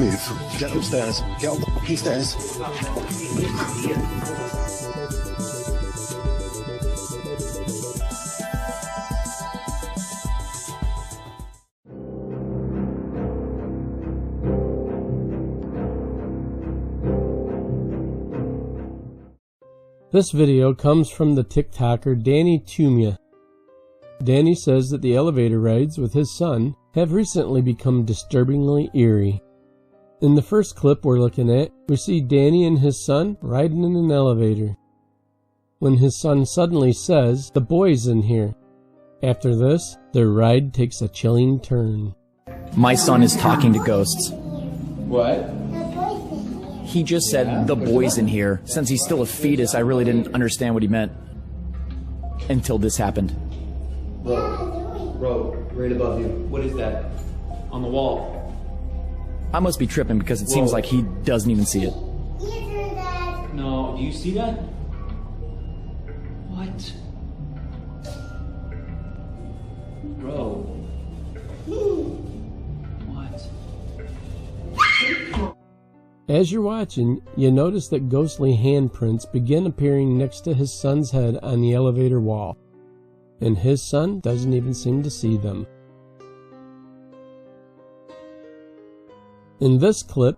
move. Get upstairs. Get up the fucking stairs. This video comes from the TikToker Danny Tumia. Danny says that the elevator rides with his son have recently become disturbingly eerie. In the first clip we're looking at, we see Danny and his son riding in an elevator, when his son suddenly says, "The boy's in here." After this, their ride takes a chilling turn. My son is talking to ghosts. What? He just said, "The boy's in here." Since he's still a fetus, I really didn't understand what he meant. Until this happened. Bro, right above you. What is that? On the wall. I must be tripping because it seems like he doesn't even see it. No, do you see that? What? Bro. What? As you're watching, you notice that ghostly handprints begin appearing next to his son's head on the elevator wall, and his son doesn't even seem to see them. In this clip,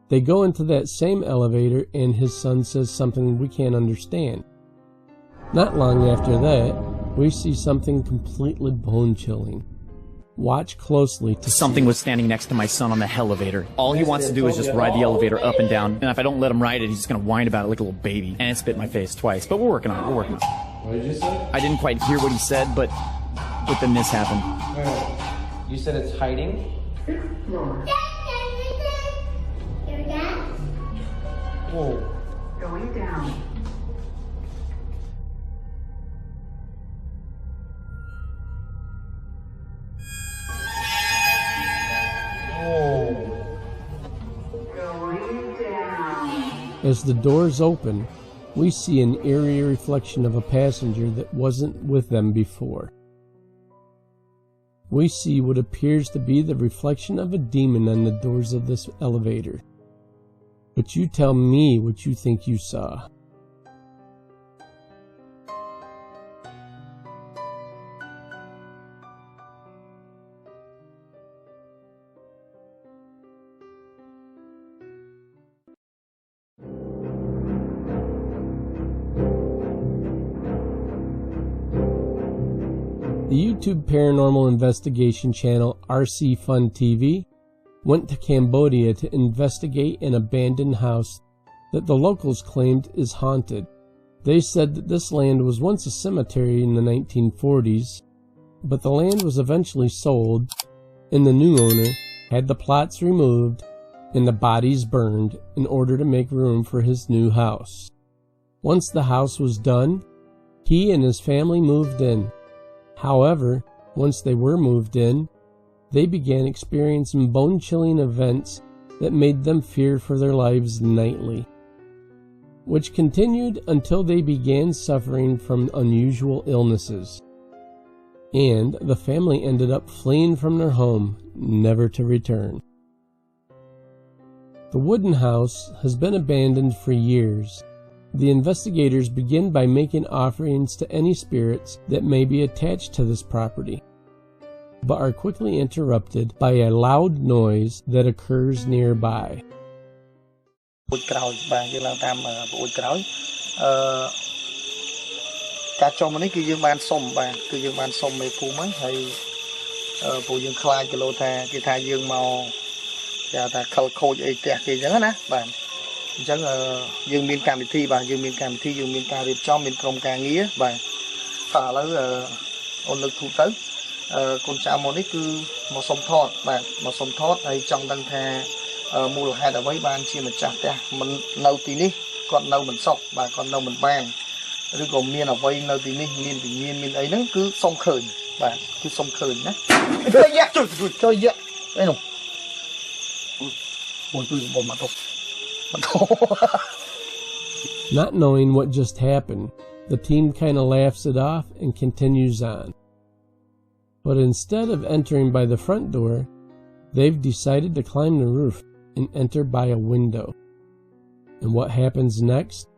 they go into that same elevator and his son says something we can't understand. Not long after that, we see something completely bone-chilling. Watch closely to Something was standing next to my son on the elevator. All he wants to do is just ride the elevator up and down, and if I don't let him ride it, he's just gonna whine about it like a little baby. And it spit in my face twice, but we're working on it, What did you say? I didn't quite hear what he said, but then this happened. You said it's hiding? Whoa. Going down. As the doors open, we see an eerie reflection of a passenger that wasn't with them before. We see what appears to be the reflection of a demon on the doors of this elevator. But you tell me what you think you saw. The YouTube paranormal investigation channel RC Fun TV went to Cambodia to investigate an abandoned house that the locals claimed is haunted. They said that this land was once a cemetery in the 1940s, but the land was eventually sold, and the new owner had the plots removed and the bodies burned in order to make room for his new house. Once the house was done, he and his family moved in. However, once they were moved in, they began experiencing bone-chilling events that made them fear for their lives nightly, which continued until they began suffering from unusual illnesses. And the family ended up fleeing from their home, never to return. The wooden house has been abandoned for years. The investigators begin by making offerings to any spirits that may be attached to this property, but are quickly interrupted by a loud noise that occurs nearby. Dương miên cam thi bà dương miên cam thi dương miên cam riệp cho miên công ca nghĩa bà phá lấy ôn lực thủ tới con cha môn ấy cứ một sông thọt bà một sông thọt hay trong đăng thà mua hai đã với ban chi mà chặt ta mình nấu tí ní còn nấu mình sọc bà còn nấu mình ban rồi còn miên ở vây nấu tí ní miên tự nhiên miên ấy nó cứ sông khởi bà cứ sông khởi nhá chơi dạ đây nè ôi tôi bồn mặt thôi. Not knowing what just happened, the team kind of laughs it off and continues on. But instead of entering by the front door, they've decided to climb the roof and enter by a window. And what happens next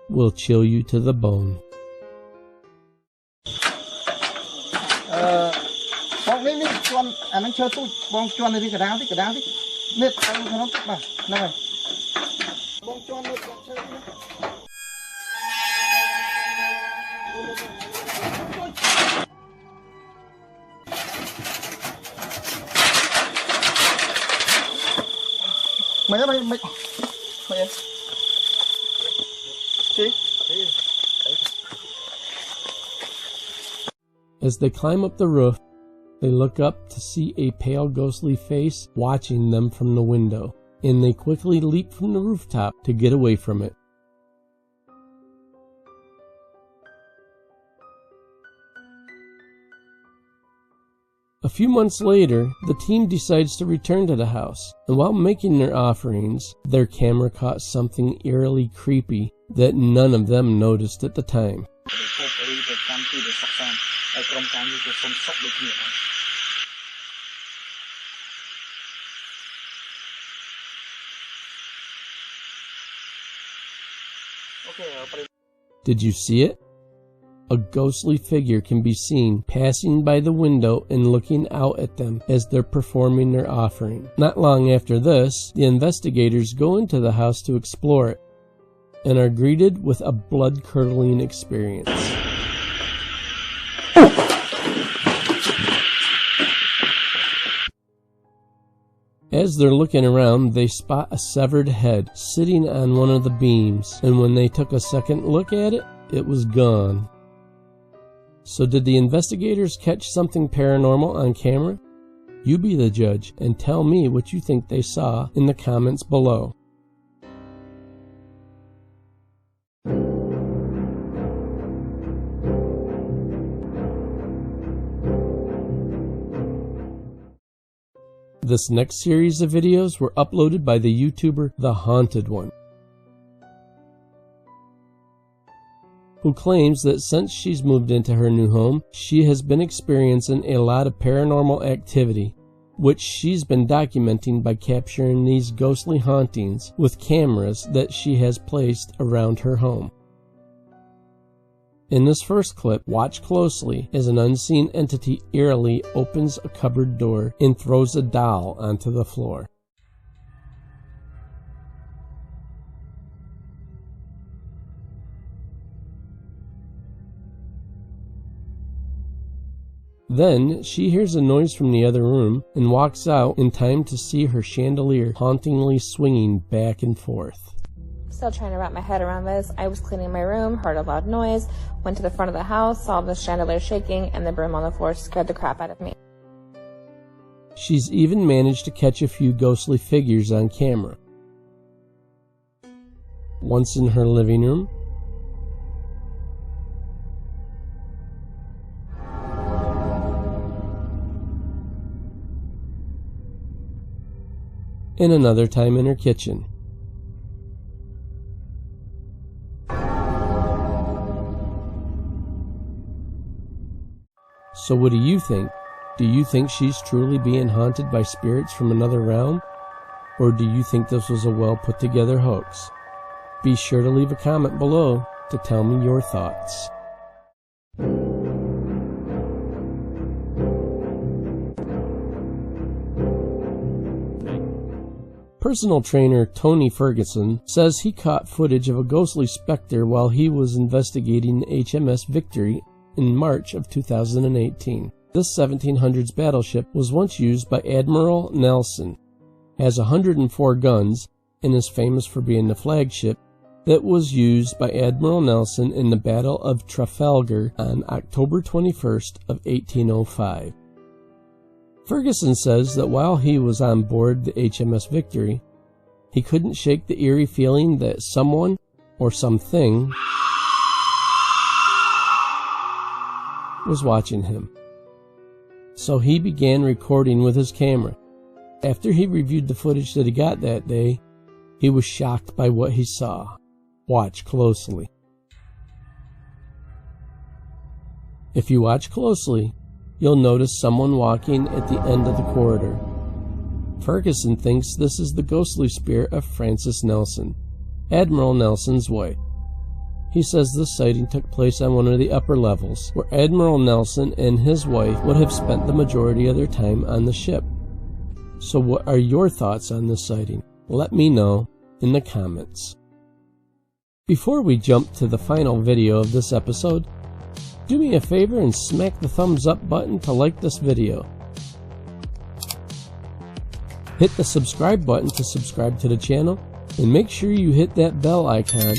will chill you to the bone. បងនេះជន់អានឹងឈើទូចបងជន់នៅទីកណ្ដាលនេះនេះខាងក្នុងបាទហ្នឹងហើយបងជន់នៅឈើនេះមិន As they climb up the roof, they look up to see a pale ghostly face watching them from the window, and they quickly leap from the rooftop to get away from it. A few months later, the team decides to return to the house, and while making their offerings, their camera caught something eerily creepy that none of them noticed at the time. Did you see it? A ghostly figure can be seen passing by the window and looking out at them as they're performing their offering. Not long after this, the investigators go into the house to explore it and are greeted with a blood-curdling experience. As they're looking around, they spot a severed head sitting on one of the beams, and when they took a second look at it, it was gone. So did the investigators catch something paranormal on camera? You be the judge and tell me what you think they saw in the comments below. This next series of videos were uploaded by the YouTuber The Haunted One, who claims that since she's moved into her new home, she has been experiencing a lot of paranormal activity, which she's been documenting by capturing these ghostly hauntings with cameras that she has placed around her home. In this first clip, watch closely as an unseen entity eerily opens a cupboard door and throws a doll onto the floor. Then, she hears a noise from the other room and walks out in time to see her chandelier hauntingly swinging back and forth. Still trying to wrap my head around this. I was cleaning my room, heard a loud noise, went to the front of the house, saw the chandelier shaking, and the broom on the floor scared the crap out of me. She's even managed to catch a few ghostly figures on camera. Once in her living room, and another time in her kitchen. So what do you think? Do you think she's truly being haunted by spirits from another realm? Or do you think this was a well put together hoax? Be sure to leave a comment below to tell me your thoughts. Personal trainer Tony Ferguson says he caught footage of a ghostly specter while he was investigating HMS Victory in March of 2018. This 1700s battleship was once used by Admiral Nelson, has 104 guns, and is famous for being the flagship that was used by Admiral Nelson in the Battle of Trafalgar on October 21st of 1805. Ferguson says that while he was on board the HMS Victory, he couldn't shake the eerie feeling that someone or something was watching him. So he began recording with his camera. After he reviewed the footage that he got that day, he was shocked by what he saw. Watch closely. If you watch closely, you'll notice someone walking at the end of the corridor. Ferguson thinks this is the ghostly spirit of Frances Nelson, Admiral Nelson's wife. He says this sighting took place on one of the upper levels, where Admiral Nelson and his wife would have spent the majority of their time on the ship. So what are your thoughts on this sighting? Let me know in the comments. Before we jump to the final video of this episode, do me a favor and smack the thumbs up button to like this video. Hit the subscribe button to subscribe to the channel, and make sure you hit that bell icon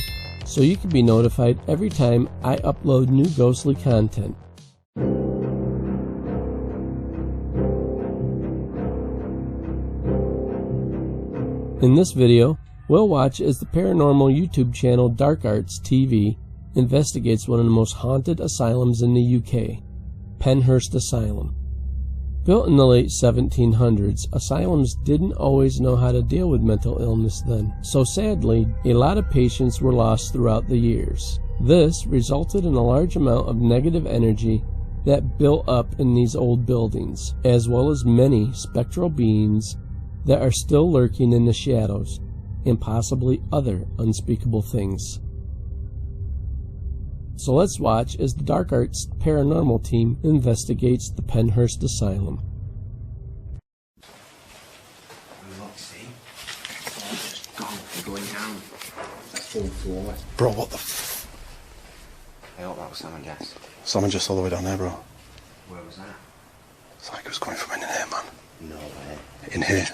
so you can be notified every time I upload new ghostly content. In this video, we'll watch as the paranormal YouTube channel Dark Arts TV investigates one of the most haunted asylums in the UK, Penhurst Asylum. Built in the late 1700s, asylums didn't always know how to deal with mental illness then, so sadly, a lot of patients were lost throughout the years. This resulted in a large amount of negative energy that built up in these old buildings, as well as many spectral beings that are still lurking in the shadows, and possibly other unspeakable things. So let's watch as the Dark Arts paranormal team investigates the Penhurst Asylum. Look, see? They're going down. That's full floor. Bro, what the f... I hope that was Sam and Jess. Sam and Jess all the way down there, bro. Where was that? It's like it was coming from in here, man. No way. In here.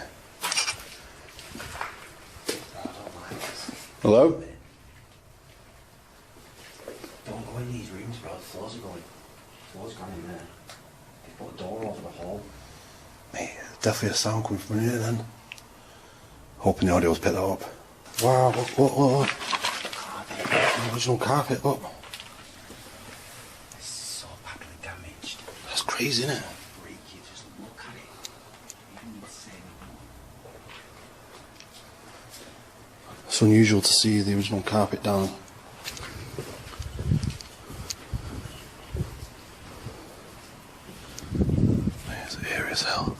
Hello? Don't go in these rooms, bro. The floors are going. The floor's gone in there. They put a door over the hall. Mate, definitely a sound coming from in here then. Hoping the audio's picked that up. Wow, what? The original carpet, look. This is so badly damaged. That's crazy, isn't it? Freaky, just look at it. Even insane. It's unusual to see the original carpet down. It's eerie as hell.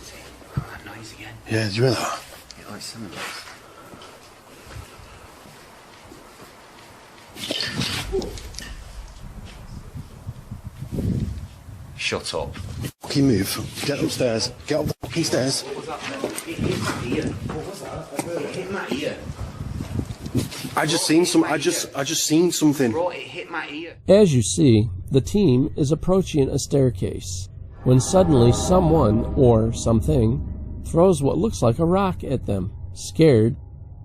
See, that noise again. Yeah, did you hear that? It likes some of this. Shut up. Fucking move. Get upstairs. Get up the fucking stairs. What was that? It hit my ear. What was that? It hit my ear. I just seen something. Bro, it hit my ear. As you see, the team is approaching a staircase, when suddenly someone, or something, throws what looks like a rock at them. Scared,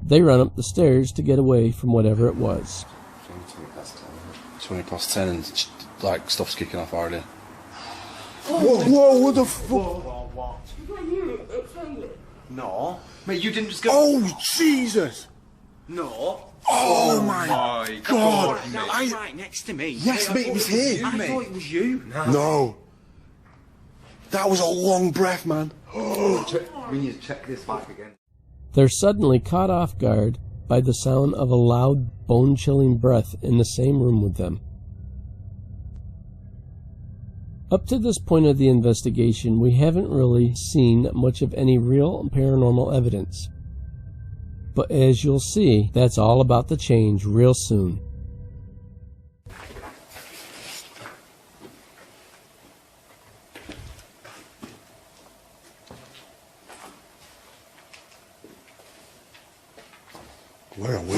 they run up the stairs to get away from whatever it was. 20 past 10 and like stuff's kicking off already. Whoa, what the fuck? What? No. Mate, you didn't just go... Oh, Jesus! No. Oh my God! That was right next to me. Yes, mate, it was here. I thought it was you. No. That was a long breath, man. We need to check this back again. They're suddenly caught off guard by the sound of a loud, bone-chilling breath in the same room with them. Up to this point of the investigation, we haven't really seen much of any real paranormal evidence. But as you'll see, that's all about to change real soon. Where are we?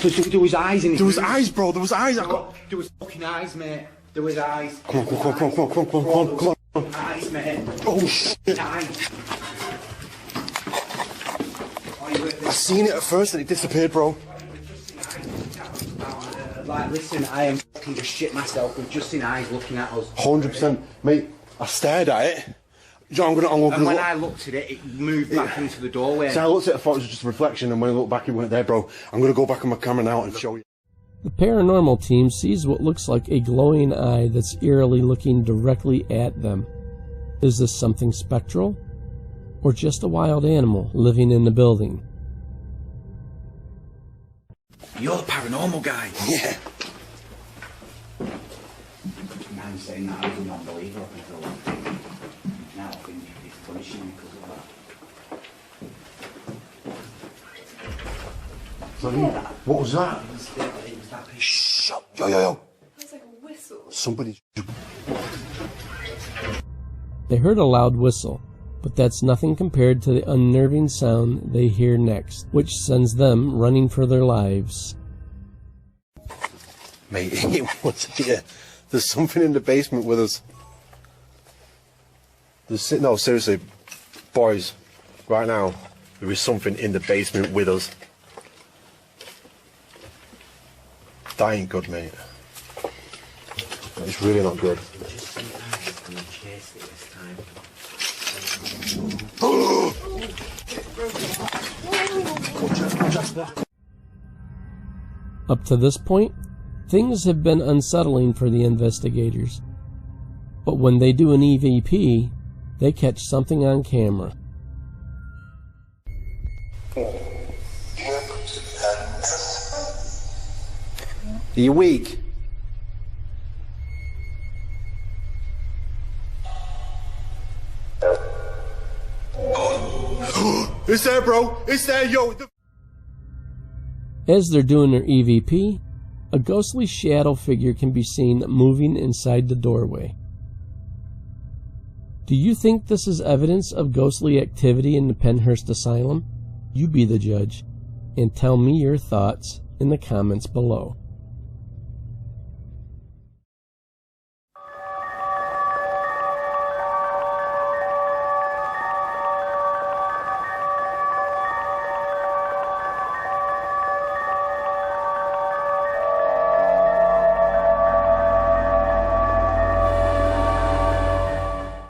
There was eyes in it. There was eyes, bro. There was eyes. There was fucking eyes, mate. There was eyes. Come on. Eyes, mate. Oh shit! Eyes. I seen it at first and it disappeared, bro. Like, listen, I am fucking just shit myself. We've just seen eyes looking at us. 100%, mate. I stared at it. I'm gonna And when look. I looked at it, it moved back into the doorway. So I looked at it, I thought it was just a reflection, and when I looked back, it weren't there, bro. I'm gonna go back on my camera now and show you. The paranormal team sees what looks like a glowing eye that's eerily looking directly at them. Is this something spectral? Or just a wild animal living in the building? You're the paranormal guy. Yeah. Man saying that I was a non-believer up until that. Now I think it's punishing me because of that. What was that? It was that big. Shh! Yo! It's like a whistle. Somebody. They heard a loud whistle, but that's nothing compared to the unnerving sound they hear next, which sends them running for their lives. Mate, it was here. There's something in the basement with us. No, seriously, boys, right now, there is something in the basement with us. That ain't good, mate. It's really not good. Up to this point, things have been unsettling for the investigators. But when they do an EVP, they catch something on camera. Are you weak? It's there, bro! It's there, yo! As they're doing their EVP, a ghostly shadow figure can be seen moving inside the doorway. Do you think this is evidence of ghostly activity in the Pennhurst Asylum? You be the judge, and tell me your thoughts in the comments below.